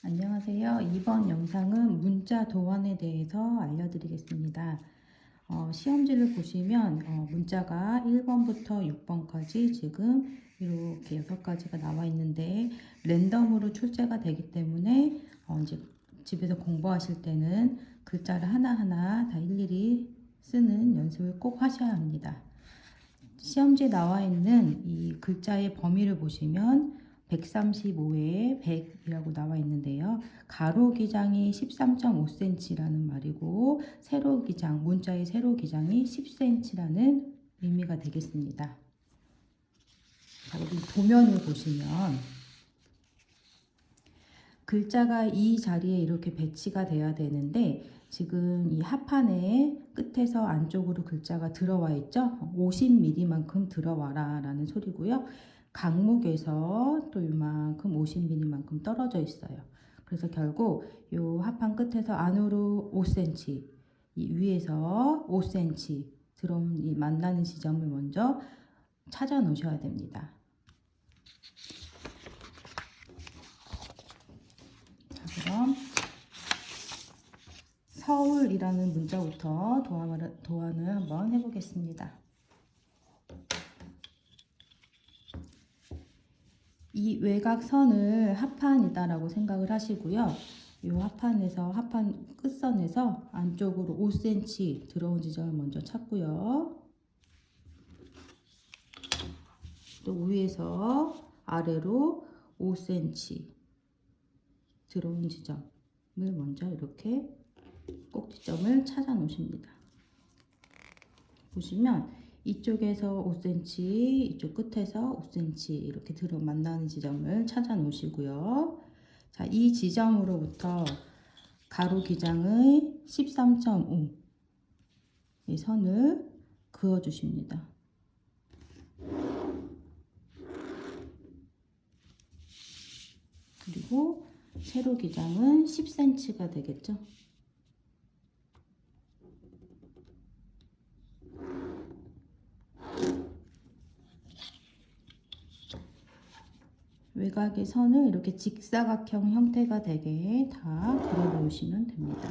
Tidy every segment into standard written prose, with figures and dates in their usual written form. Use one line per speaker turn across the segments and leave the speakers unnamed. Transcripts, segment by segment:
안녕하세요. 이번 영상은 문자 도안에 대해서 알려드리겠습니다. 시험지를 보시면 문자가 1번부터 6번까지 지금 이렇게 6가지가 나와 있는데 랜덤으로 출제가 되기 때문에 이제 집에서 공부하실 때는 글자를 하나하나 다 일일이 쓰는 연습을 꼭 하셔야 합니다. 시험지에 나와 있는 이 글자의 범위를 보시면 135에 100이라고 나와 있는데요. 가로 기장이 13.5cm라는 말이고 세로 기장, 문자의 세로 기장이 10cm라는 의미가 되겠습니다. 자, 여기 도면을 보시면 글자가 이 자리에 이렇게 배치가 돼야 되는데 지금 이 합판의 끝에서 안쪽으로 글자가 들어와 있죠. 50mm만큼 들어와라 라는 소리고요. 각목에서 또 이만큼 50mm만큼 떨어져 있어요. 그래서 결국 이 합판 끝에서 안으로 5cm, 이 위에서 5cm 들어온 이 만나는 지점을 먼저 찾아 놓으셔야 됩니다. 그럼 서울이라는 문자부터 도안을 한번 해보겠습니다. 이 외곽선을 합판이다라고 생각을 하시고요. 이 합판에서 합판 끝선에서 안쪽으로 5cm 들어온 지점을 먼저 찾고요. 또 위에서 아래로 5cm 들어온 지점을 먼저 이렇게 꼭지점을 찾아 놓으십니다. 보시면 이쪽에서 5cm, 이쪽 끝에서 5cm 이렇게 만나는 지점을 찾아 놓으시고요. 자, 이 지점으로부터 가로 기장의 13.5 이 선을 그어 주십니다. 그리고 세로 기장은 10cm가 되겠죠. 외곽의 선을 이렇게 직사각형 형태가 되게 다 그려 놓으시면 됩니다.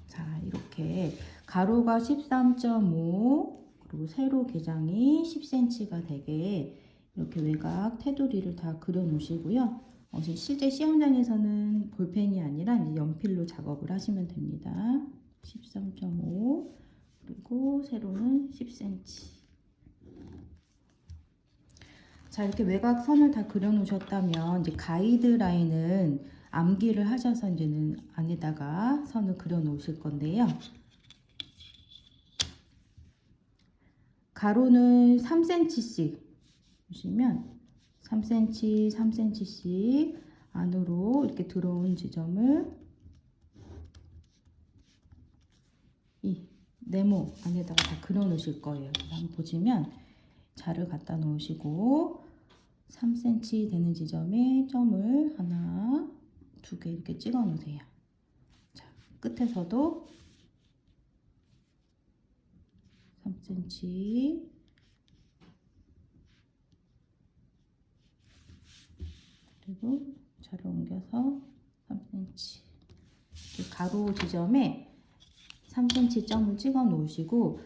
자, 이렇게 가로가 13.5 그리고 세로 기장이 10cm가 되게 이렇게 외곽 테두리를 다 그려 놓으시고요. 실제 시험장에서는 볼펜이 아니라 이제 연필로 작업을 하시면 됩니다. 13.5 그리고 세로는 10cm. 자, 이렇게 외곽선을 다 그려 놓으셨다면 이제 가이드라인은 암기를 하셔서 이제는 안에다가 선을 그려 놓으실 건데요. 가로는 3cm씩 보시면 3cm, 3cm씩 안으로 이렇게 들어온 지점을 이 네모 안에다가 다 그려 놓으실 거예요. 한번 보시면 자를 갖다 놓으시고 3cm 되는 지점에 점을 하나, 두 개 이렇게 찍어 놓으세요. 자, 끝에서도 3cm 그리고 자를 옮겨서 3cm 가로 지점에 3cm 점을 찍어 놓으시고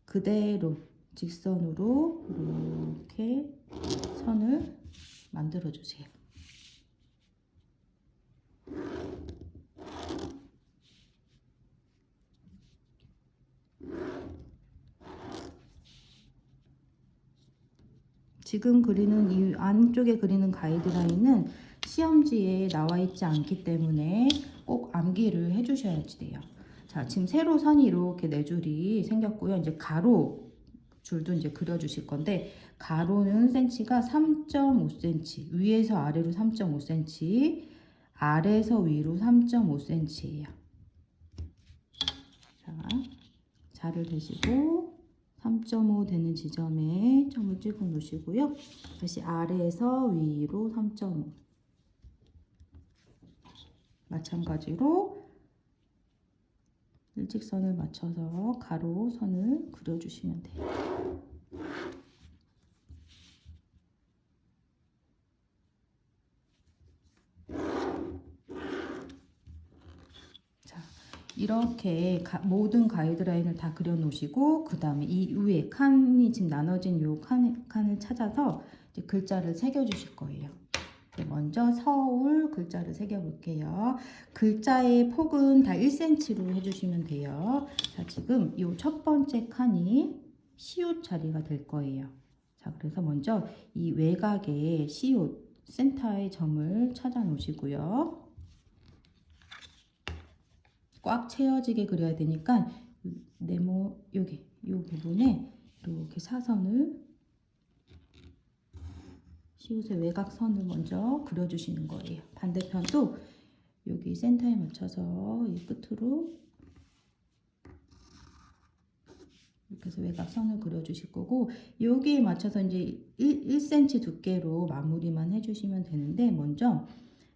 그대로 직선으로 이렇게 선을 만들어 주세요. 지금 그리는 이 안쪽에 그리는 가이드라인은 시험지에 나와 있지 않기 때문에 꼭 암기를 해 주셔야 돼요. 자, 지금 세로 선이 이렇게 네 줄이 생겼고요. 이제 가로 줄도 이제 그려 주실 건데 가로는 cm가 3.5cm, 위에서 아래로 3.5cm, 아래에서 위로 3.5cm예요. 자, 자를 대시고 3.5 되는 지점에 점을 찍어 놓으시고요. 다시 아래에서 위로 3.5 마찬가지로 일직선을 맞춰서 가로선을 그려주시면 돼요. 이렇게 모든 가이드라인을 다 그려 놓으시고 그 다음에 이 위에 칸이 지금 나눠진 요 칸을 찾아서 이제 글자를 새겨 주실 거예요. 먼저 서울 글자를 새겨 볼게요. 글자의 폭은 다 1cm로 해주시면 돼요. 자, 지금 이 첫 번째 칸이 시옷 자리가 될 거예요. 자, 그래서 먼저 이 외곽에 시옷 센터의 점을 찾아 놓으시고요. 꽉 채워지게 그려야 되니까 네모 여기 이 부분에 이렇게 사선을 시옷의 외곽선을 먼저 그려주시는 거예요. 반대편도 여기 센터에 맞춰서 이 끝으로 이렇게 해서 외곽선을 그려주실 거고 여기에 맞춰서 이제 1cm 두께로 마무리만 해주시면 되는데 먼저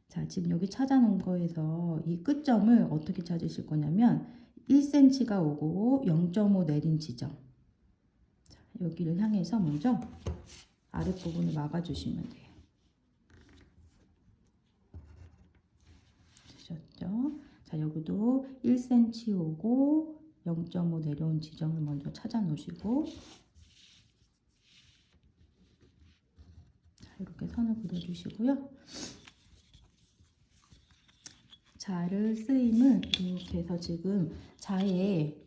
자, 지금 여기 찾아놓은 거에서 이 끝점을 어떻게 찾으실 거냐면 1cm가 오고 0.5 내린 지점. 자, 여기를 향해서 먼저 아랫부분을 막아주시면 돼요. 되셨죠? 자, 여기도 1cm 오고 0.5 내려온 지점을 먼저 찾아 놓으시고 자, 이렇게 선을 그려주시고요. 자를 쓰임을 이렇게 해서 지금 자의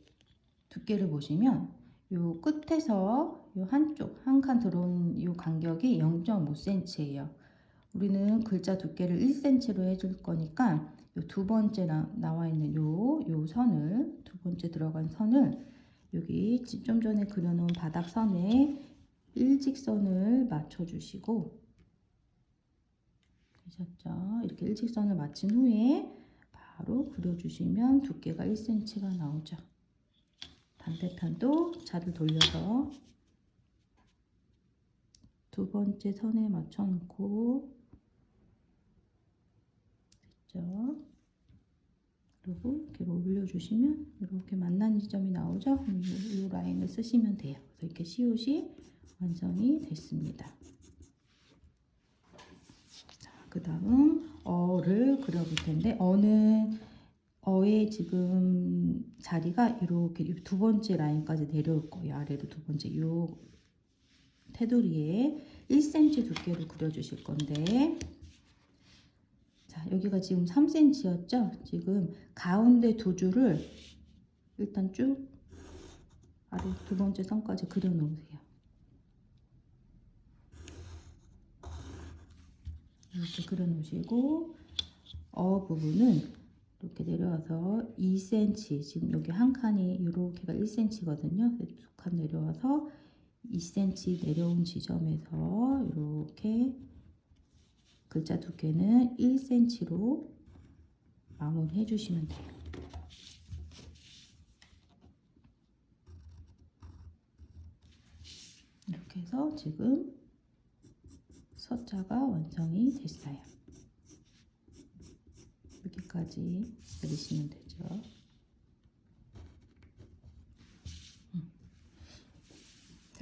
두께를 보시면 요 끝에서 요 한쪽 한 칸 들어온 요 간격이 0.5cm예요. 우리는 글자 두께를 1cm로 해줄 거니까 요 두 번째 나와 있는 요 선을 두 번째 들어간 선을 여기 좀 전에 그려놓은 바닥선에 일직선을 맞춰주시고 되셨죠? 이렇게 일직선을 맞춘 후에 바로 그려주시면 두께가 1cm가 나오죠. 반대편도 자를 돌려서 두 번째 선에 맞춰 놓고 됐죠? 그리고 이렇게 올려주시면 이렇게 만나는 지점이 나오죠? 이 라인을 쓰시면 돼요. 그래서 이렇게 시옷이 완성이 됐습니다. 그 다음 어를 그려볼 텐데 어의 지금 자리가 이렇게 두 번째 라인까지 내려올 거예요. 아래로 두 번째 요 테두리에 1cm 두께로 그려주실 건데 자, 여기가 지금 3cm였죠? 지금 가운데 두 줄을 일단 쭉 아래 두 번째 선까지 그려 놓으세요. 이렇게 그려 놓으시고 어 부분은 이렇게 내려와서 2cm 지금 여기 한 칸이 이렇게가 1cm거든요. 두 칸 내려와서 2cm 내려온 지점에서 이렇게 글자 두께는 1cm로 마무리해 주시면 돼요. 이렇게 해서 지금 서자가 완성이 됐어요. 여기까지 그리시면 되죠.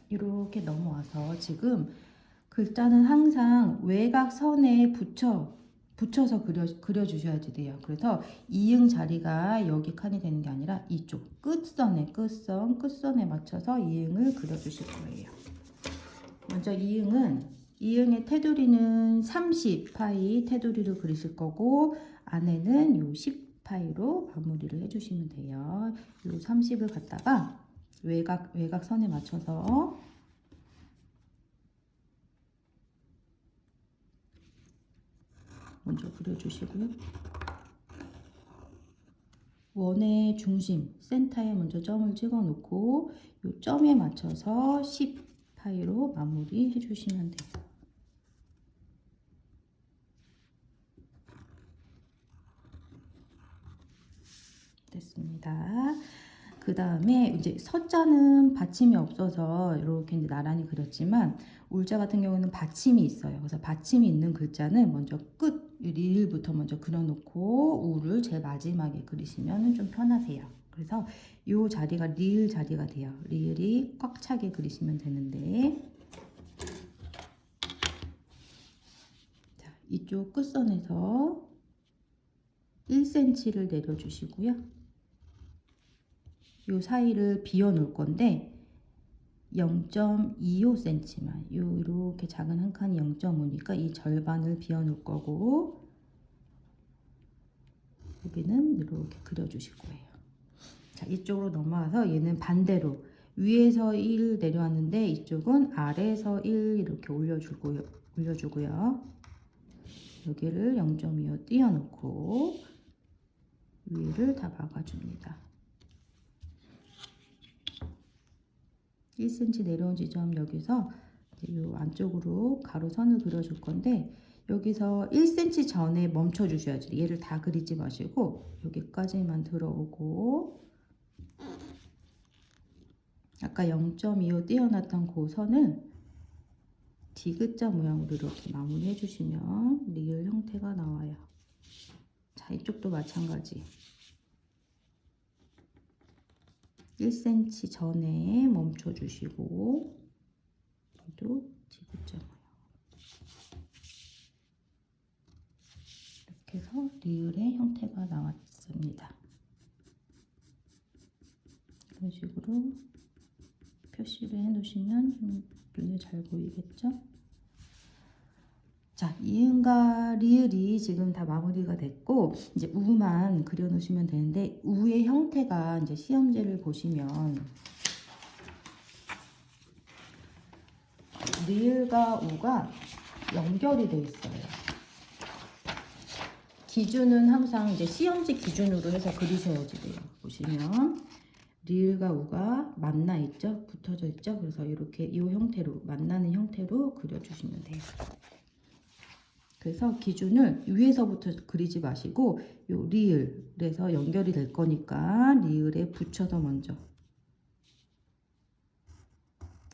이렇게 넘어와서 지금 글자는 항상 외곽선에 붙여서 그려주셔야지 돼요. 그래서 이응 자리가 여기 칸이 되는 게 아니라 이쪽 끝선에 맞춰서 이응을 그려주실 거예요. 먼저 이응의 테두리는 30파이 테두리로 그리실 거고 안에는 요 10파이로 마무리를 해주시면 돼요. 요 30을 갖다가 외곽선에 맞춰서 먼저 그려주시고요. 원의 중심 센터에 먼저 점을 찍어 놓고 이 점에 맞춰서 10파이로 마무리 해주시면 돼요. 됐습니다. 그 다음에 이제 서자는 받침이 없어서 이렇게 이제 나란히 그렸지만 울자 같은 경우는 받침이 있어요. 그래서 받침이 있는 글자는 먼저 끝 리을부터 먼저 그려놓고 우를 제일 마지막에 그리시면 좀 편하세요. 그래서 이 자리가 리을 자리가 돼요. 리을이 꽉 차게 그리시면 되는데, 자, 이쪽 끝선에서 1cm를 내려주시고요. 요 사이를 비워 놓을 건데 0.25cm만, 이렇게 작은 한 칸이 0.5니까 이 절반을 비워 놓을 거고, 여기는 이렇게 그려 주실 거예요. 자, 이쪽으로 넘어와서 얘는 반대로 위에서 1 내려왔는데 이쪽은 아래에서 1 이렇게 올려주고요. 여기를 0.25 띄워놓고 위를 다 막아줍니다. 1cm 내려온 지점 여기서 이 안쪽으로 가로선을 그려줄 건데, 여기서 1cm 전에 멈춰 주셔야죠. 얘를 다 그리지 마시고 여기까지만 들어오고, 아까 0.25 띄어놨던 그 선을 디귿자 모양으로 이렇게 마무리해 주시면 리을 형태가 나와요. 자, 이쪽도 마찬가지 1cm 전에 멈춰 주시고, 또 디귿자 모양 이렇게 해서 리을의 형태가 나왔습니다. 이런 식으로 표시를 해 놓으시면 좀 눈에 잘 보이겠죠? 자, 이응과 리을이 지금 다 마무리가 됐고, 이제 우만 그려 놓으시면 되는데, 우의 형태가 이제 시험지를 보시면 리을과 우가 연결이 되어 있어요. 기준은 항상 이제 시험지 기준으로 해서 그리셔야지 돼요. 보시면 리을과 우가 만나 있죠? 붙어져 있죠? 그래서 이렇게 이 형태로, 만나는 형태로 그려주시면 돼요. 그래서 기준을 위에서부터 그리지 마시고 요 리을에서 연결이 될 거니까 리을에 붙여서 먼저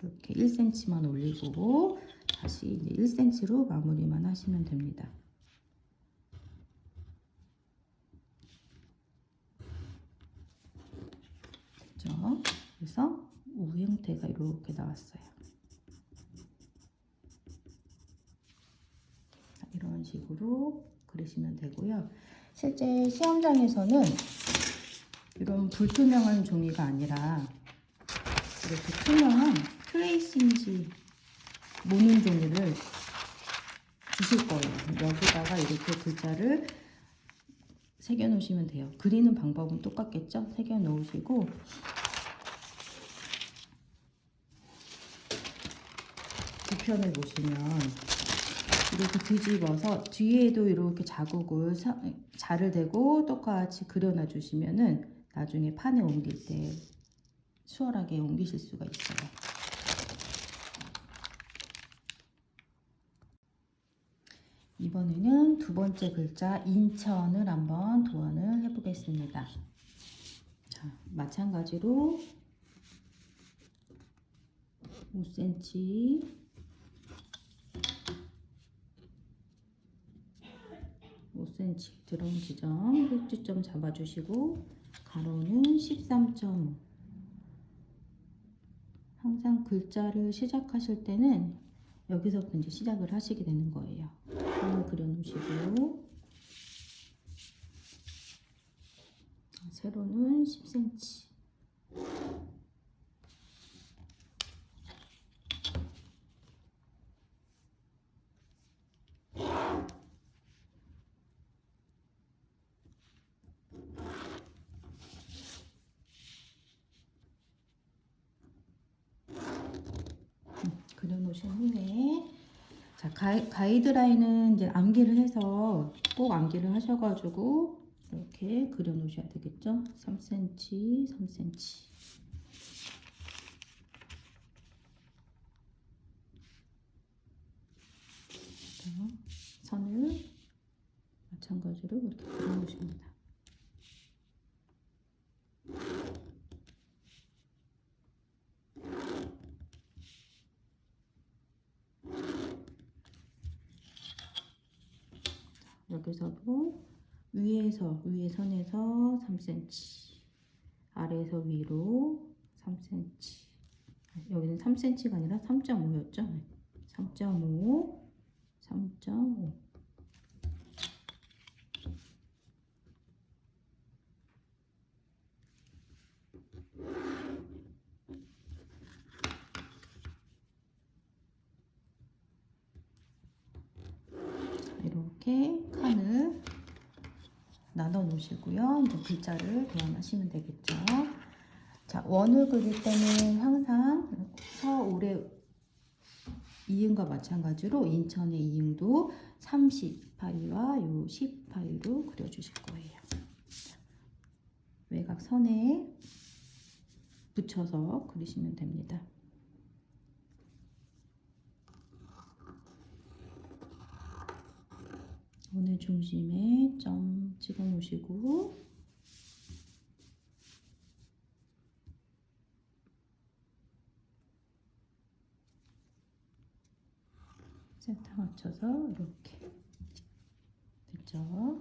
이렇게 1cm만 올리고 다시 이제 1cm로 마무리만 하시면 됩니다. 됐죠? 그래서 우 형태가 이렇게 나왔어요. 이런 식으로 그리시면 되고요. 실제 시험장에서는 이런 불투명한 종이가 아니라 이렇게 투명한 트레이싱지 모는 종이를 주실 거예요. 여기다가 이렇게 글자를 새겨 놓으시면 돼요. 그리는 방법은 똑같겠죠? 새겨 놓으시고 뒤편을 보시면 이렇게 뒤집어서 뒤에도 이렇게 자국을 자를 대고 똑같이 그려놔 주시면은 나중에 판에 옮길 때 수월하게 옮기실 수가 있어요. 이번에는 두 번째 글자 인천을 한번 도안을 해보겠습니다. 자, 마찬가지로 5cm, 5cm 들어온 지점, 꼭지점 잡아주시고 가로는 13.5. 항상 글자를 시작하실 때는 여기서부터 이제 시작을 하시게 되는 거예요. 선을 그려 놓으시고 세로는 10cm. 그려 놓으신 후에 자, 가이드라인은 이제 암기를 해서 꼭 암기를 하셔가지고 이렇게 그려 놓으셔야 되겠죠? 3cm, 3cm. 선을 마찬가지로 이렇게 그려 놓으십니다. 여기서도 위에서 위에 선에서 3cm, 아래에서 위로 3cm. 여기는 3cm가 아니라 3.5였죠. 3.5, 3.5. 이렇게 칸을 나눠 놓으시고요. 이제 글자를 도안하시면 되겠죠. 자, 원을 그릴 때는 항상 서울의 이응과 마찬가지로 인천의 이응도 30파이와 요 10파이로 그려주실 거예요. 외곽선에 붙여서 그리시면 됩니다. 원의 중심에 점 찍어 놓으시고 센터 맞춰서 이렇게 됐죠?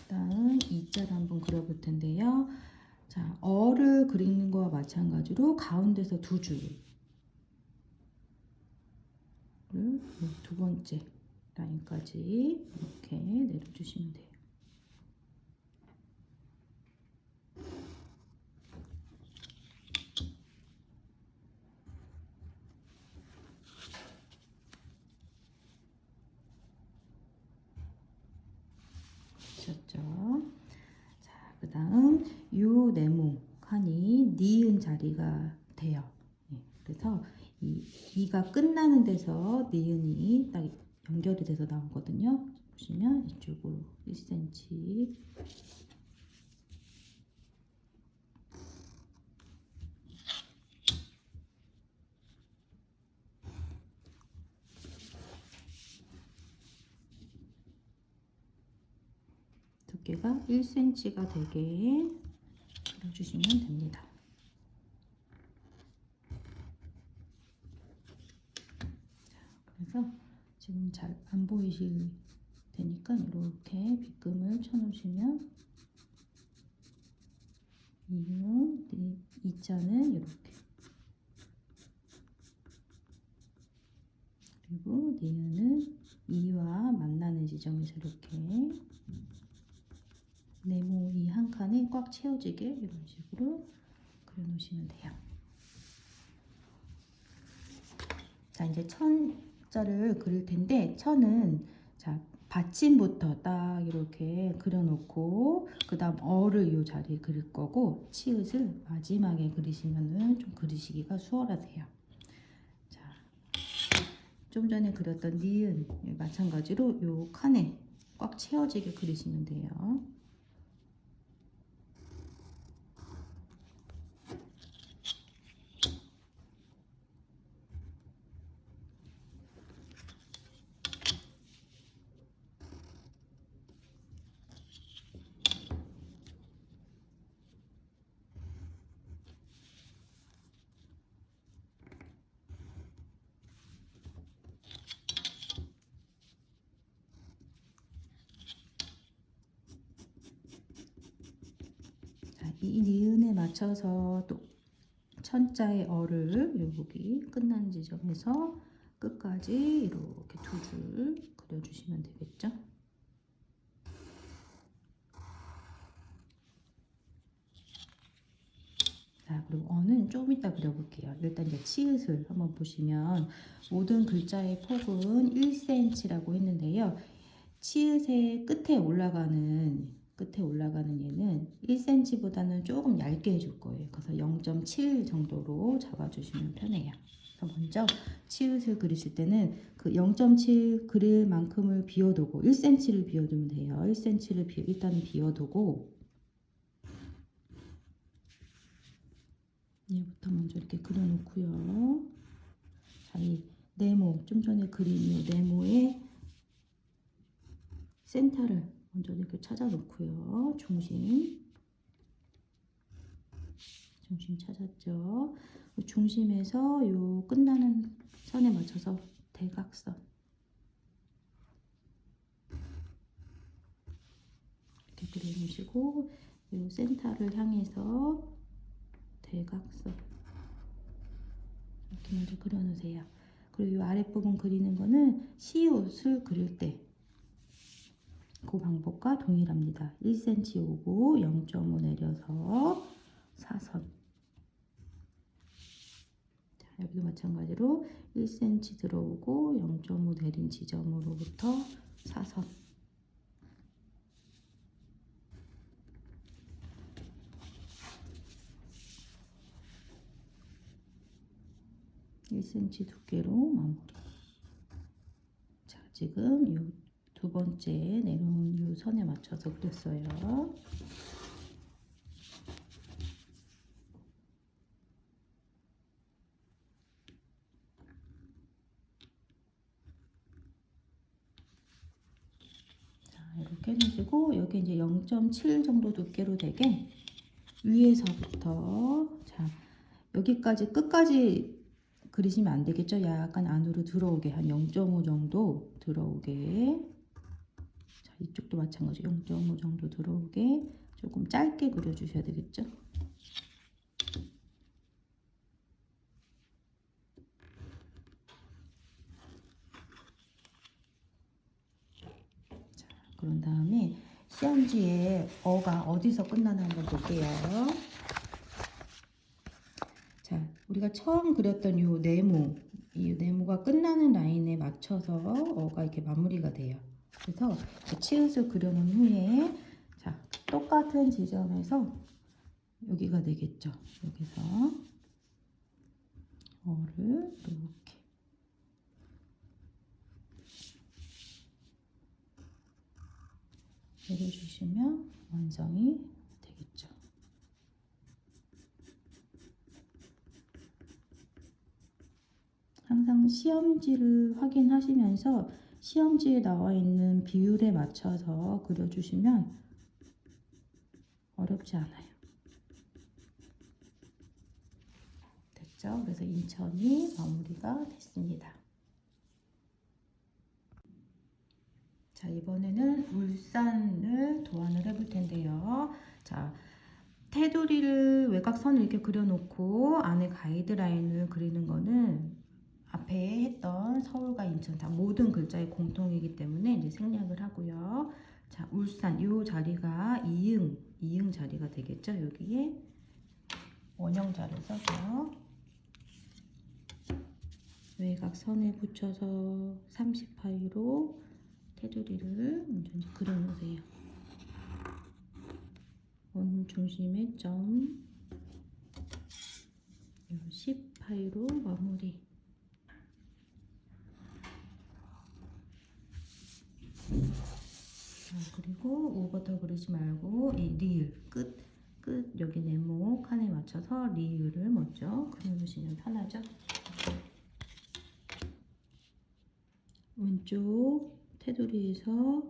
다음 이자를 한번 그려볼 텐데요. 자, 어를 그리는 거와 마찬가지로 가운데서 두 줄을 두 번째 라인까지 이렇게 내려주시면 돼요. 되셨죠? 자, 그 다음 요 네모 칸이 니은 자리가 돼요. 네, 그래서 이가 끝나는 데서 니은이 딱 연결이 돼서 나오거든요. 보시면 이쪽으로 1cm 두께가 1cm가 되게 그려주시면 됩니다. 그래서 지금 잘 안 보이실 테니까 이렇게 빗금을 쳐놓으시면 이자는 이렇게 그리고 니은은 이와 만나는 지점에서 이렇게 네모 이 한 칸에 꽉 채워지게 이런 식으로 그려놓으시면 돼요. 자, 이제 천자를 그릴 텐데 천은 자 받침부터 딱 이렇게 그려놓고 그 다음 어를 이 자리에 그릴 거고 치읓을 마지막에 그리시면은 좀 그리시기가 수월하세요. 자, 좀 전에 그렸던 니은 마찬가지로 요 칸에 꽉 채워지게 그리시면 돼요. 이 니은에 맞춰서 또 천자의 어를 여기 끝나는 지점에서 끝까지 이렇게 두 줄 그려주시면 되겠죠. 자, 그리고 어는 좀 이따 그려볼게요. 일단 이제 치읓을 한번 보시면 모든 글자의 폭은 1cm라고 했는데요. 치읓의 끝에 올라가는 얘는 1cm보다는 조금 얇게 해줄 거예요. 그래서 0.7 정도로 잡아주시면 편해요. 그래서 먼저 치읓을 그리실 때는 그 0.7 그릴 만큼을 비워두고 1cm를 비워두면 돼요. 1cm를 일단은 비워두고 얘부터 먼저 이렇게 그려놓고요. 자, 이 네모 좀 전에 그린 이 네모의 센터를 먼저 이렇게 찾아 놓고요. 중심 찾았죠. 중심에서 요 끝나는 선에 맞춰서 대각선 그려주시고 이 센터를 향해서 대각선 이렇게 먼저 그려놓으세요. 그리고 이 아랫부분 그리는 거는 시옷을 그릴 때 그 방법과 동일합니다. 1cm 오고 0.5 내려서 사선. 자, 여기도 마찬가지로 1cm 들어오고 0.5 내린 지점으로부터 사선. (1cm) 두께로 마무리. 자, 지금 이 두 번째 내려온 이 선에 맞춰서 그렸어요. 자, 이렇게 해주시고 여기 이제 0.7 정도 두께로 되게 위에서부터 자 여기까지 끝까지 그리시면 안 되겠죠? 약간 안으로 들어오게 한 0.5 정도 들어오게. 자, 이쪽도 마찬가지 0.5 정도 들어오게 조금 짧게 그려주셔야 되겠죠? 자, 그런 다음에 시험지에 어가 어디서 끝나나 한번 볼게요. 자, 우리가 처음 그렸던 이 네모가 끝나는 라인에 맞춰서 어가 이렇게 마무리가 돼요. 그래서 치읓을 그려놓은 후에 자, 똑같은 지점에서 여기가 되겠죠. 여기서 어를 이렇게 내려주시면 완성이 되겠죠. 항상 시험지를 확인하시면서 시험지에 나와 있는 비율에 맞춰서 그려주시면 어렵지 않아요. 됐죠? 그래서 인천이 마무리가 됐습니다. 자, 이번에는 울산을 도안을 해볼 텐데요. 자, 테두리를 외곽선을 이렇게 그려놓고 안에 가이드라인을 그리는 거는 앞에 했던 서울과 인천 다 모든 글자의 공통이기 때문에 이제 생략을 하고요. 자, 울산 이 자리가 이응 자리가 되겠죠. 여기에 원형자를 써서 외곽선에 붙여서 30파이로 테두리를 먼저 그려놓으세요. 원 중심의 점 10파이로 마무리. 자, 그리고 오버터 그리지 말고 이 리을 끝 여기 네모 칸에 맞춰서 리을을 먼저 그려주시면 편하죠. 왼쪽 테두리에서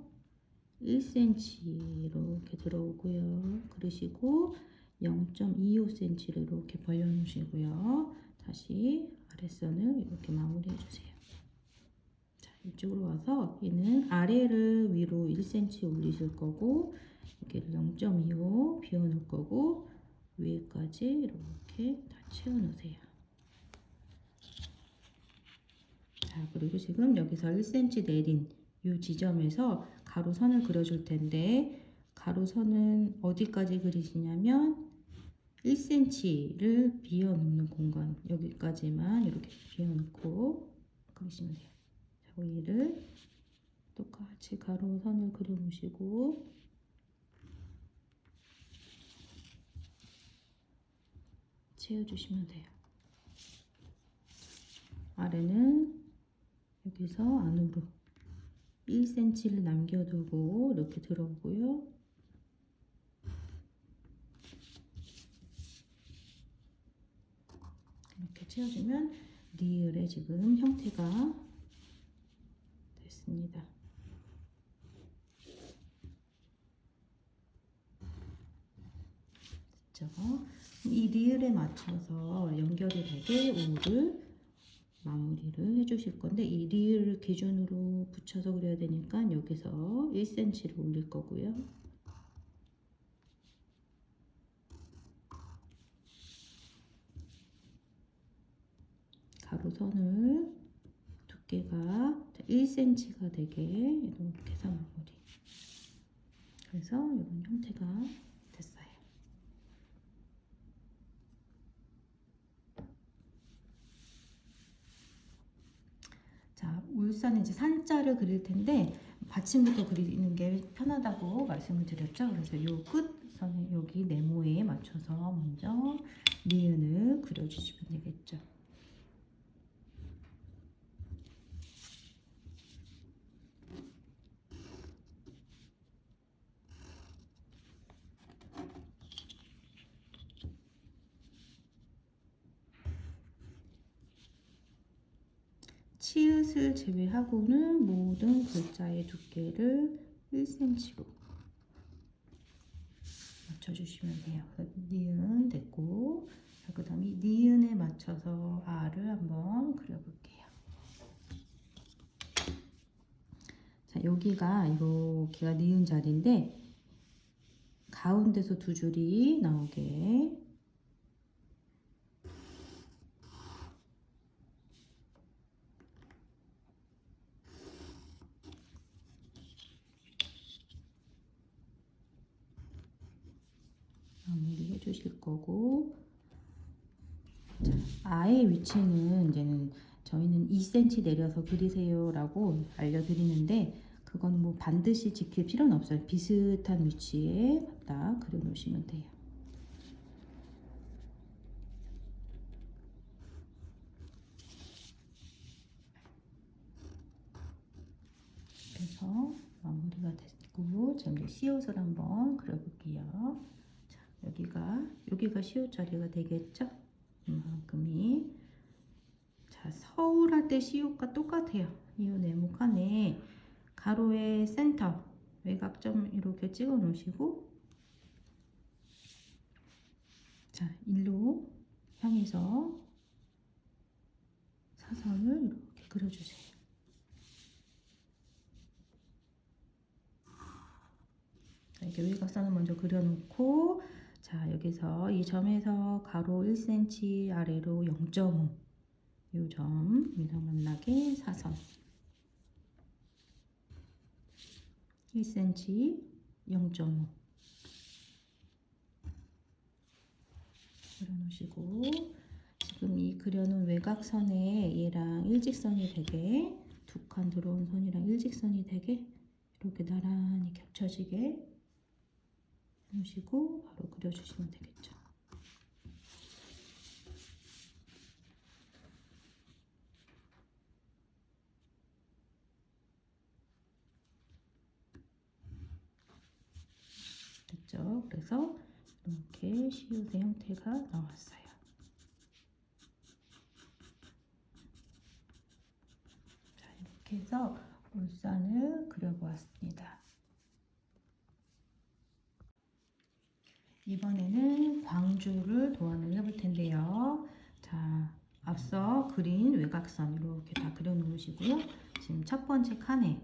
1cm 이렇게 들어오고요. 그러시고 0.25cm를 이렇게 벌려 놓으시고요. 다시 아랫선을 이렇게 마무리해 주세요. 자, 이쪽으로 와서 얘는 아래를 위로 1cm 올리실 거고 여기를 0.25 비워 놓을 거고 위에까지 이렇게 다 채워 놓으세요. 자, 그리고 지금 여기서 1cm 내린 이 지점에서 가로선을 그려줄 텐데 가로선은 어디까지 그리시냐면 1cm를 비워 놓는 공간 여기까지만 이렇게 비워 놓고 그리시면 돼요. 자, 위를 똑같이 가로선을 그려 보시고 채워주시면 돼요. 아래는 여기서 안으로 1cm를 남겨두고 이렇게 들어오고요. 이렇게 채워주면 리을의 지금 형태가 됐습니다. 됐죠? 이 리을에 맞춰서 연결이 되게 오를 마무리를 해주실 건데 이 리을 기준으로 붙여서 그려야 되니까 여기서 1cm를 올릴 거고요. 가로선을 두께가 1cm가 되게 이렇게 해서 마무리. 그래서 이런 형태가 됐어요. 자, 울산은 이제 산자를 그릴 텐데 받침부터 그리는 게 편하다고 말씀을 드렸죠. 그래서 요 끝선에 여기 네모에 맞춰서 먼저 니은을 그려주시면 되겠죠. 치읓을 제외하고는 모든 글자의 두께를 1cm로 맞춰주시면 돼요. 니은 됐고, 그 다음에 니은에 맞춰서 R을 한번 그려볼게요. 자, 여기가 이렇게가 니은 자리인데 가운데서 두 줄이 나오게 마무리 해주실 거고, 자, 아의 위치는 이제는 저희는 2cm 내려서 그리세요 라고 알려드리는데 그건 뭐 반드시 지킬 필요는 없어요. 비슷한 위치에 갖다 그려 놓으시면 돼요. 그래서 마무리가 됐고, 지금 이제 시옷을 한번 그려볼게요. 자, 여기가 시옷 자리가 되겠죠? 이만큼이. 자, 서울 할 때 시옷과 똑같아요. 이 네모칸에 가로의 센터 외곽점 이렇게 찍어 놓으시고, 자, 일로 향해서 사선을 이렇게 그려주세요. 자, 이렇게 외곽선을 먼저 그려놓고, 자, 여기서 이 점에서 가로 1cm 아래로 0.5 이 점이랑 만나게 사선 1cm 0.5 그려놓으시고, 지금 이 그려놓은 외곽선에 얘랑 일직선이 되게 두 칸 들어온 선이랑 일직선이 되게 이렇게 나란히 겹쳐지게 놓으시고 바로 그려주시면 되겠죠. 됐죠? 그래서 이렇게 시옷의 형태가 나왔어요. 자, 이렇게 해서 울산을 그려보았습니다. 이번에는 광주를 도안을 해볼 텐데요. 자, 앞서 그린 외곽선 이렇게 다 그려 놓으시고요. 지금 첫 번째 칸에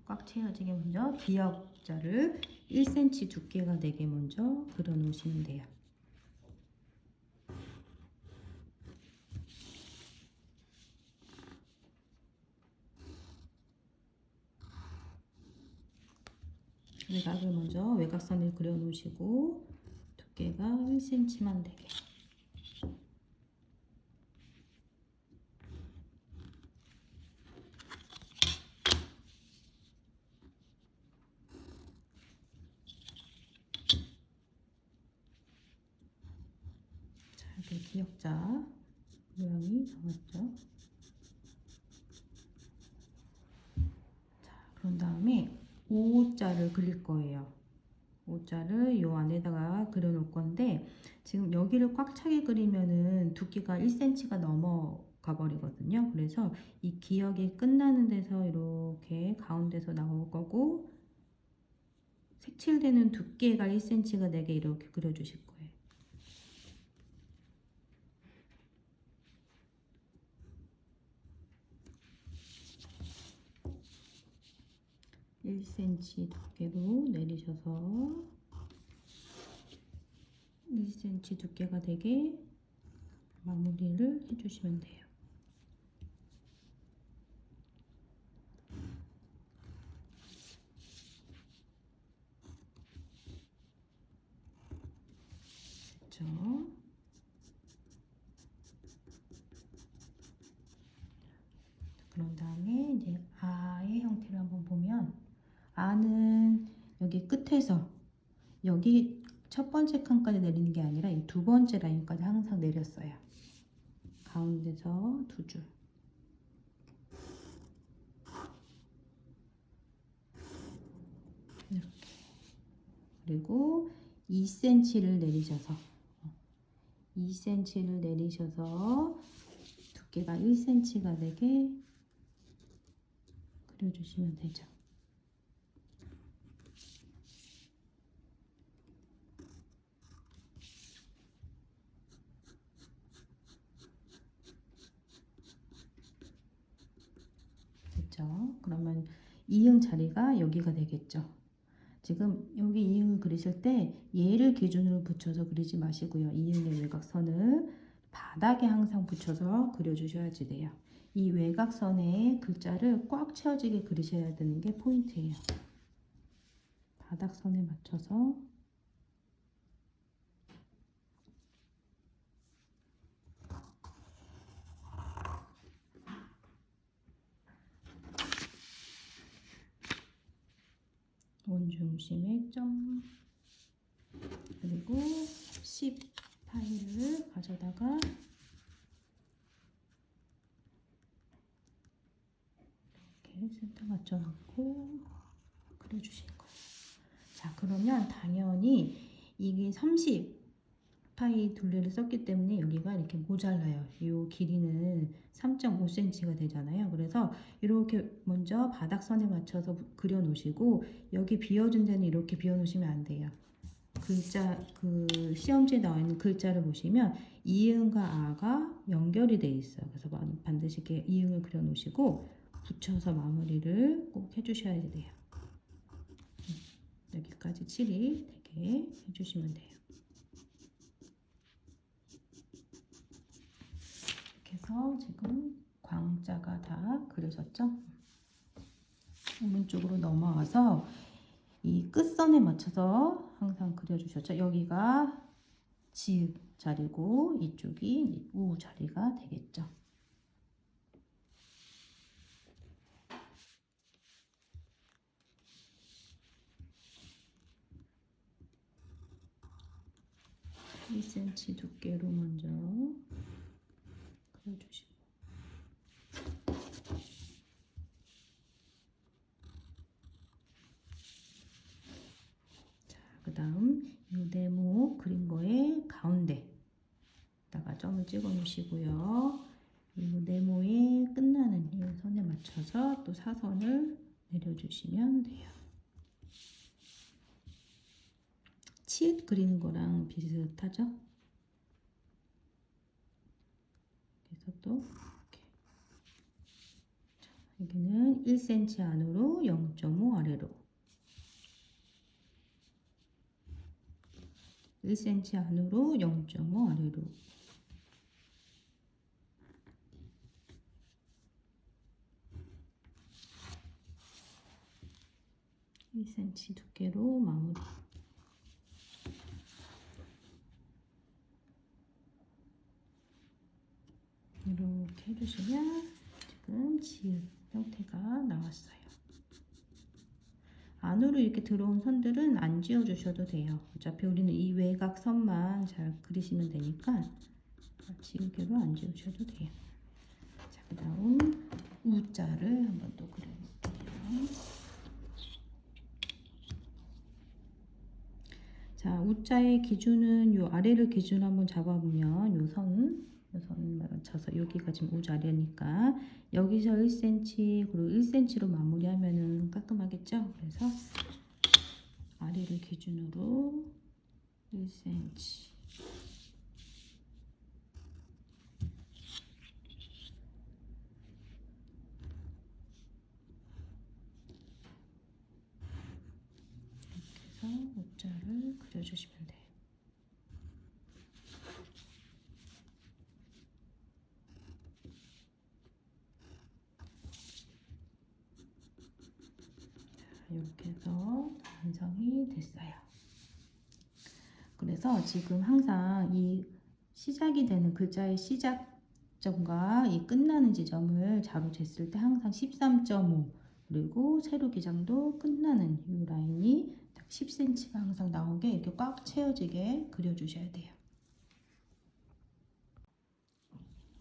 꽉 채워지게 먼저 기역자를 1cm 두께가 되게 먼저 그려 놓으시면 돼요. 외곽을 먼저 외곽선을 그려 놓으시고 두께가 1cm만 되게. 자, 이렇게 기역자 모양이 나왔죠. 자, 그런 다음에 O자를 그릴 거예요. O자를 요 안에다가 그려 놓을 건데, 지금 여기를 꽉 차게 그리면은 두께가 1cm가 넘어가 버리거든요. 그래서 이 기역이 끝나는 데서 이렇게 가운데서 나올 거고, 색칠되는 두께가 1cm가 되게 이렇게 그려 주실 거예요. (1cm) 두께로 내리셔서 1cm 두께가 되게 마무리를 해주시면 돼요. 여기 끝에서 여기 첫 번째 칸까지 내리는 게 아니라 이 두 번째 라인까지 항상 내렸어요. 가운데서 두 줄. 이렇게. 그리고 2cm를 내리셔서 2cm를 내리셔서 두께가 1cm가 되게 그려주시면 되죠. 됐죠? 그러면 이응 자리가 여기가 되겠죠. 지금 여기 이응을 그리실 때 얘를 기준으로 붙여서 그리지 마시고요. 이응의 외곽선을 바닥에 항상 붙여서 그려주셔야지 돼요. 이 외곽선에 글자를 꽉 채워지게 그리셔야 되는 게 포인트예요. 바닥선에 맞춰서 원중심의 점 그리고 10 파일을 가져다가 이렇게 센터 맞춰놓고 그려주실 거예요. 자, 그러면 당연히 이게 30 파이 둘레를 썼기 때문에 여기가 이렇게 모자라요. 이 길이는 3.5cm가 되잖아요. 그래서 이렇게 먼저 바닥선에 맞춰서 그려 놓으시고 여기 비워준 데는 이렇게 비워 놓으시면 안 돼요. 글자 그 시험지에 나와 있는 글자를 보시면 이응과 아가 연결이 돼 있어요. 그래서 반드시 이렇게 이응을 그려 놓으시고 붙여서 마무리를 꼭 해주셔야 돼요. 여기까지 칠이 되게 해주시면 돼요. 이렇게 해서 지금 광자가 다 그려졌죠? 오른쪽으로 넘어와서 이 끝선에 맞춰서 항상 그려주셨죠? 여기가 지읒 자리고 이쪽이 우 자리가 되겠죠? (1cm) 두께로 먼저 그려주시고 자, 그 다음 이 네모 그린 거에 가운데다가 점을 찍어 놓으시고요. 이 네모의 끝나는 이 선에 맞춰서 또 사선을 내려주시면 돼요. 치읓 그리는 거랑 비슷하죠? 그래서 또 이렇게. 자, 여기는 1cm 안으로 0.5 아래로 1cm 안으로 0.5 아래로 1cm 두께로 마무리. 이렇게 해주시면 지금 지읒 형태가 나왔어요. 안으로 이렇게 들어온 선들은 안 지워주셔도 돼요. 어차피 우리는 이 외곽선만 잘 그리시면 되니까 지우개로 안 지우셔도 돼요. 자, 그 다음 우자를 한번 또 그려볼게요. 자, 우자의 기준은 요 아래를 기준 한번 잡아보면 요 선 맞춰서 여기가 지금 우자리니까 여기서 1cm 그리고 1cm로 마무리하면은 깔끔하겠죠? 그래서 아래를 기준으로 1cm 이렇게 해서 우자를 그려주시면 돼요. 이렇게 해서 완성이 됐어요. 그래서 지금 항상 이 시작이 되는 글자의 시작점과 이 끝나는 지점을 자로 쟀을 때 항상 13.5 그리고 세로 기장도 끝나는 이 라인이 딱 10cm가 항상 나오게 이렇게 꽉 채워지게 그려주셔야 돼요.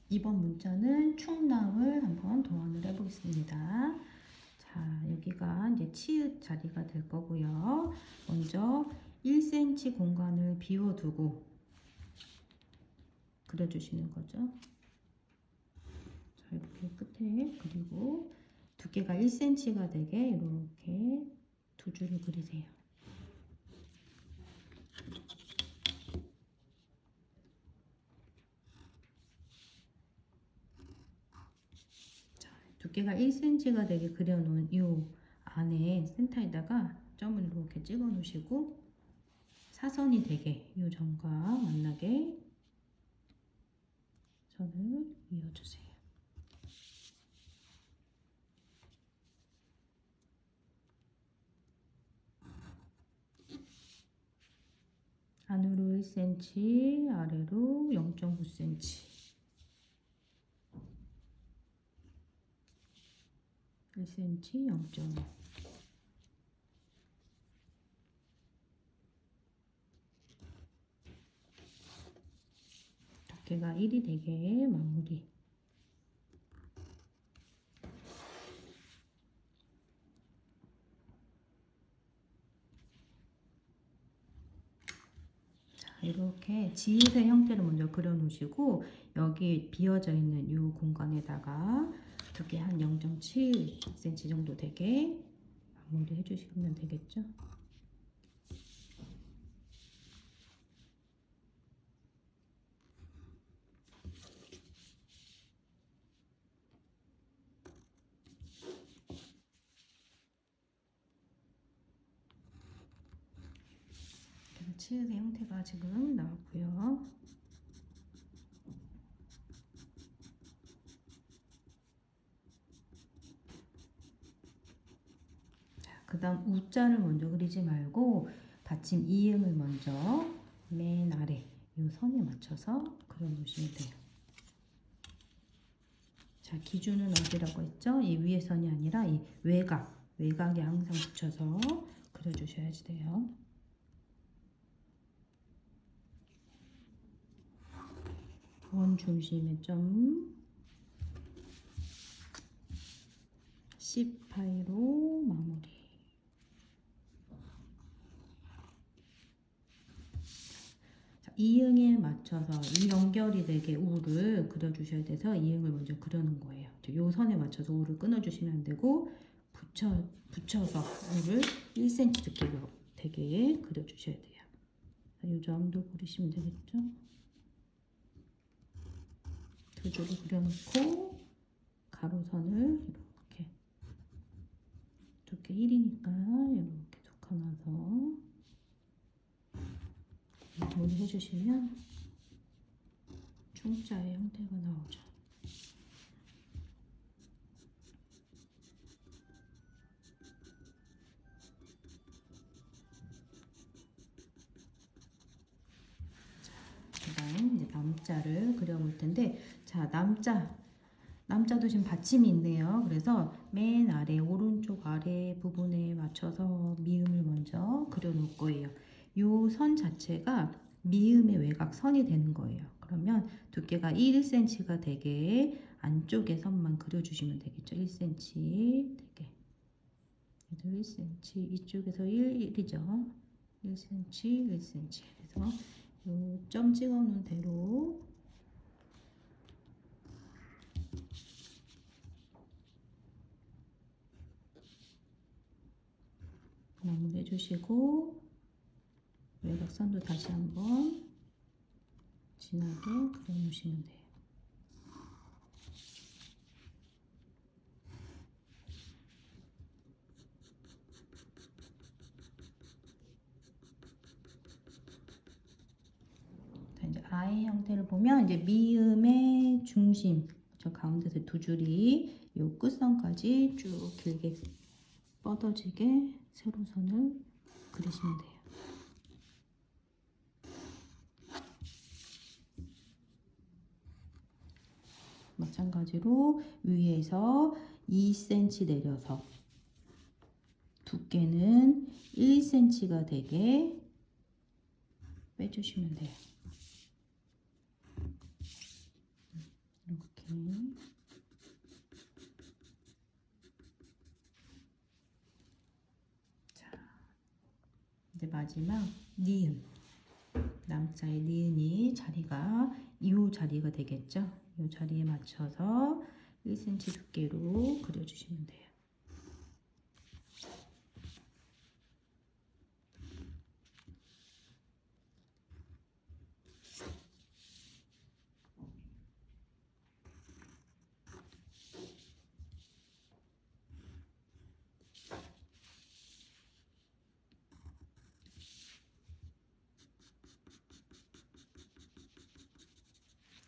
이번 문자는 충남을 한번 도안을 해보겠습니다. 자, 여기가 이제 치읓 자리가 될 거고요. 먼저 1cm 공간을 비워두고 그려주시는 거죠. 자, 이렇게 끝에 그리고 두께가 1cm가 되게 이렇게 두 줄을 그리세요. 두께가 1cm가 되게 그려놓은 이 안에 센터에다가 점을 이렇게 찍어 놓으시고 사선이 되게 이 점과 만나게 선을 이어주세요. 안으로 1cm, 아래로 0.9cm 1cm 0.5 두께가 1이 되게 마무리. 자, 이렇게 지읒의 형태를 먼저 그려 놓으시고 여기 비어져 있는 이 공간에다가 두께 한 0.7cm 정도 되게 마무리 해주시면 되겠죠. 치읓의 형태가 지금 나왔고요. 그 다음 우자를 먼저 그리지 말고 받침 이응을 먼저 맨 아래 이 선에 맞춰서 그려 놓으시면 돼요. 자, 기준은 어디라고 했죠? 이 위에 선이 아니라 이 외곽에 항상 붙여서 그려 주셔야지 돼요. 원 중심의 점 18로 마무리. 자, 이응에 맞춰서 이 연결이 되게 우를 그려주셔야 돼서 이응을 먼저 그려놓은 거예요. 이 선에 맞춰서 우를 끊어주시면 안 되고 붙여서 우를 1cm 두께로 되게 그려주셔야 돼요. 이 점도 그리시면 되겠죠? 두 줄을 그려놓고 가로선을 이렇게 두께 1이니까 이렇게 툭 감아서 마무리 해주시면 충자의 형태가 나오죠. 그 다음 이제 남자를 그려볼 텐데, 자, 남자도 지금 받침이 있네요. 그래서 맨 아래 오른쪽 아래 부분에 맞춰서 미음을 먼저 그려 놓을 거예요. 이 선 자체가 미음의 외곽 선이 되는 거예요. 그러면 두께가 1cm가 되게 안쪽에 선만 그려주시면 되겠죠. 1cm 되게. 1cm 이쪽에서 1이죠. 1cm, 1cm. 그래서 이 점 찍어 놓은 대로 마무리 해주시고 외곽선도 다시 한번 진하게 그려놓으시면 돼요. 자, 이제 아의 형태를 보면 이제 미음의 중심, 저 가운데서 두 줄이 이 끝선까지 쭉 길게 뻗어지게 세로선을 그리시면 돼요. 마찬가지로 위에서 2cm 내려서 두께는 1cm가 되게 빼주시면 돼요. 이렇게. 자, 이제 마지막 니은. 남자의 니은이 자리가 이 자리가 되겠죠. 이 자리에 맞춰서 1cm 두께로 그려주시면 돼요.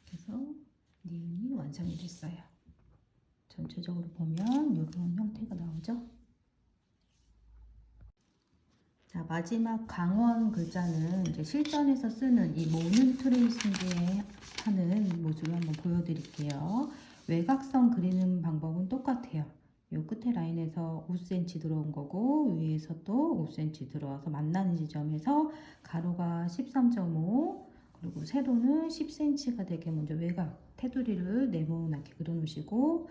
그래서 니은이 완성이 됐어요. 전체적으로 보면 이런 형태가 나오죠. 자, 마지막 강원 글자는 이제 실전에서 쓰는 이 모눈 트레이싱기에 하는 모습을 한번 보여드릴게요. 외곽선 그리는 방법은 똑같아요. 요 끝에 라인에서 5cm 들어온 거고 위에서 또 5cm 들어와서 만나는 지점에서 가로가 13.5 그리고 세로는 10cm가 되게 먼저 외곽 테두리를 네모나게 그려 놓으시고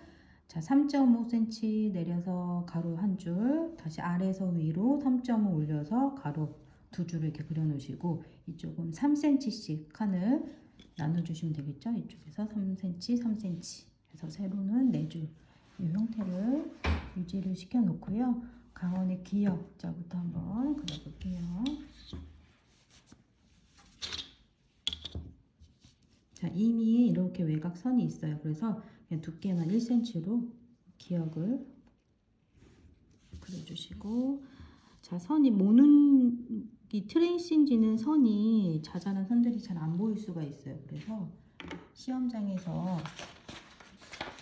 자, 3.5cm 내려서 가로 한 줄, 다시 아래에서 위로 3.5 올려서 가로 두 줄을 이렇게 그려 놓으시고 이쪽은 3cm씩 칸을 나눠 주시면 되겠죠. 이쪽에서 3cm, 3cm 해서 세로는 4줄 이 형태를 유지를 시켜 놓고요. 강원의 기역자부터 한번 그려볼게요. 자, 이미 이렇게 외곽선이 있어요. 그래서 그냥 두께만 1cm로 기역을 그려주시고, 자, 선이 모눈 이 트레이싱지는 선이 자잘한 선들이 잘 안 보일 수가 있어요. 그래서 시험장에서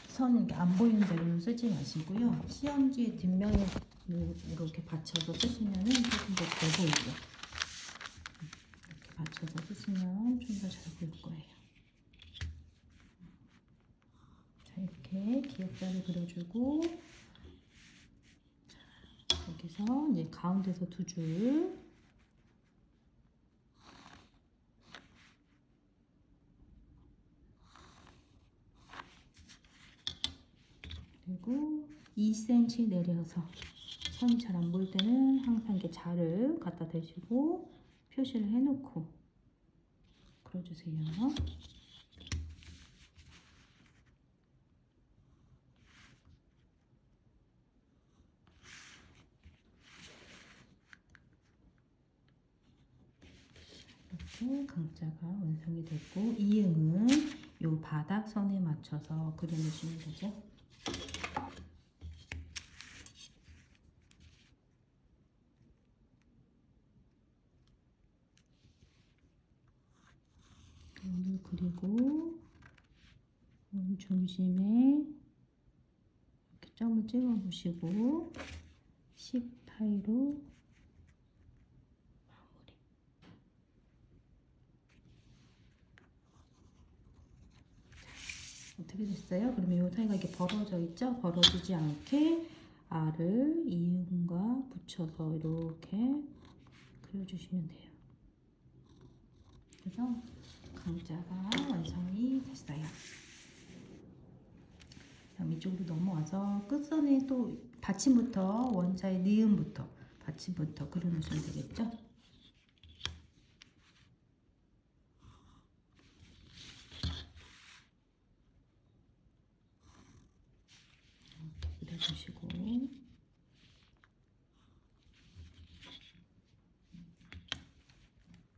선 이렇게 안 보이는 대로 쓰지 마시고요. 시험지의 뒷면에 이렇게 받쳐서 쓰시면은 조금 더 잘 보이죠. 이렇게 받쳐서 쓰시면 좀 더 잘 보일 거예요. 자, 이렇게 기역자를 그려주고, 자, 여기서 이제 가운데서 두 줄, 그리고 2cm 내려서 선이 잘 안 보일 때는 항상 이렇게 자를 갖다 대시고 표시를 해놓고 그려주세요. 이렇게 강자가 완성이 됐고, 이응은 요 바닥선에 맞춰서 그려주시면 되죠. 오늘 그리고 원 중심에 이렇게 점을 찍어 보시고 10타이로 마무리. 어떻게 됐어요? 그러면 이 사이가 이렇게 벌어져 있죠? 벌어지지 않게 알을 이음과 붙여서 이렇게 그려주시면 돼요. 그래서 강자가 완성이 됐어요. 그럼 이쪽으로 넘어와서 끝선에 또 받침부터 원자의 니은부터 받침부터 그려놓으시면 되겠죠? 이렇게 그려주시고,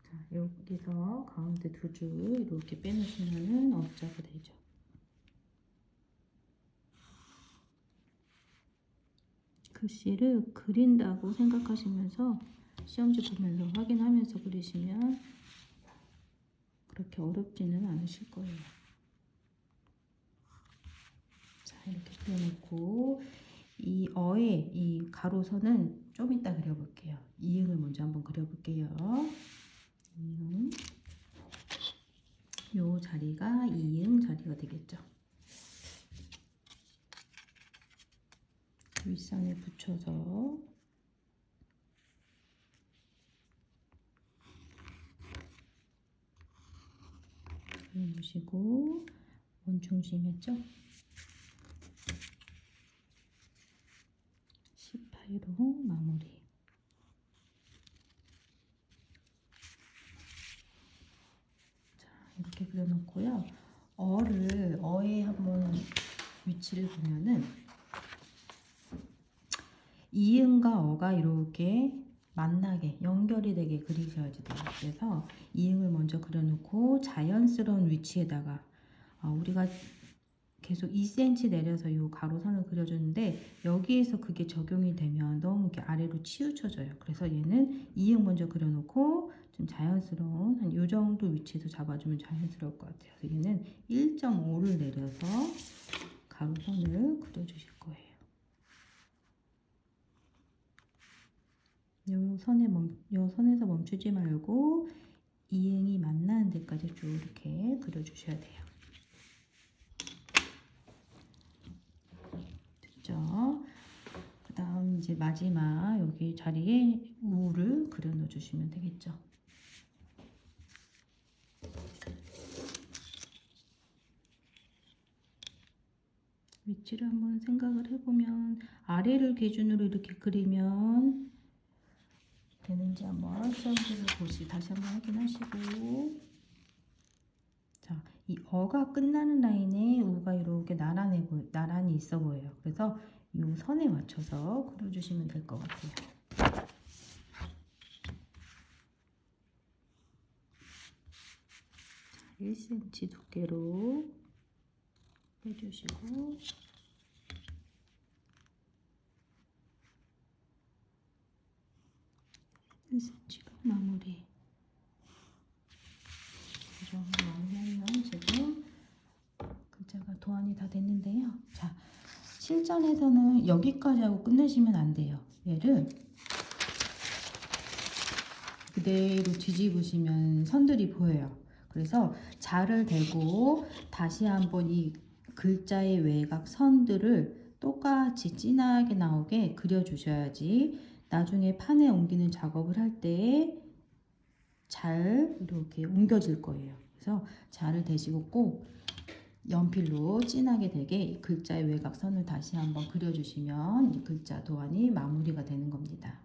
자, 여기서 가운데 두 줄 이렇게 빼놓으시면은 업자가 되죠. 글씨를 그린다고 생각하시면서 시험지 보면서 확인하면서 그리시면 그렇게 어렵지는 않으실 거예요. 자, 이렇게 그려놓고 이 어의 이 가로선은 좀 이따 그려볼게요. 이응을 먼저 한번 그려볼게요. 이응, 요 자리가 이응 자리가 되겠죠. 윗선에 붙여서 그려주시고 원중심했죠? 18로 마무리. 자, 이렇게 그려놓고요. 어에 한번 위치를 보면은 이응과 어가 이렇게 만나게 연결이 되게 그리셔야지 돼요. 그래서 이응을 먼저 그려놓고 자연스러운 위치에다가 우리가 계속 2cm 내려서 이 가로선을 그려주는데 여기에서 그게 적용이 되면 너무 이렇게 아래로 치우쳐져요. 그래서 얘는 이응 먼저 그려놓고 좀 자연스러운 한 이 정도 위치에서 잡아주면 자연스러울 것 같아요. 그래서 얘는 1.5를 내려서 가로선을 그려주실 거예요. 요 선에서 멈추지 말고 이응이 만나는 데까지 쭉 이렇게 그려주셔야 돼요. 됐죠? 그 다음 이제 마지막 여기 자리에 우를 그려 넣어 주시면 되겠죠. 위치를 한번 생각을 해보면 아래를 기준으로 이렇게 그리면 되는지 한번 시험지를 다시 한번 확인하시고, 자, 이 어가 끝나는 라인에 우가 이렇게 나란히 있어 보여요. 그래서 이 선에 맞춰서 그려주시면 될 것 같아요. 자, 1cm 두께로 해주시고, cm로 마무리. 이 정도 마무리하면 지금 글자가 도안이 다 됐는데요. 자, 실전에서는 여기까지 하고 끝내시면 안 돼요. 얘를 그대로 뒤집으시면 선들이 보여요. 그래서 자를 대고 다시 한번 이 글자의 외곽 선들을 똑같이 진하게 나오게 그려주셔야지 나중에 판에 옮기는 작업을 할 때 잘 이렇게 옮겨질 거예요. 그래서 자를 대시고 꼭 연필로 진하게 되게 글자의 외곽선을 다시 한번 그려주시면 이 글자 도안이 마무리가 되는 겁니다.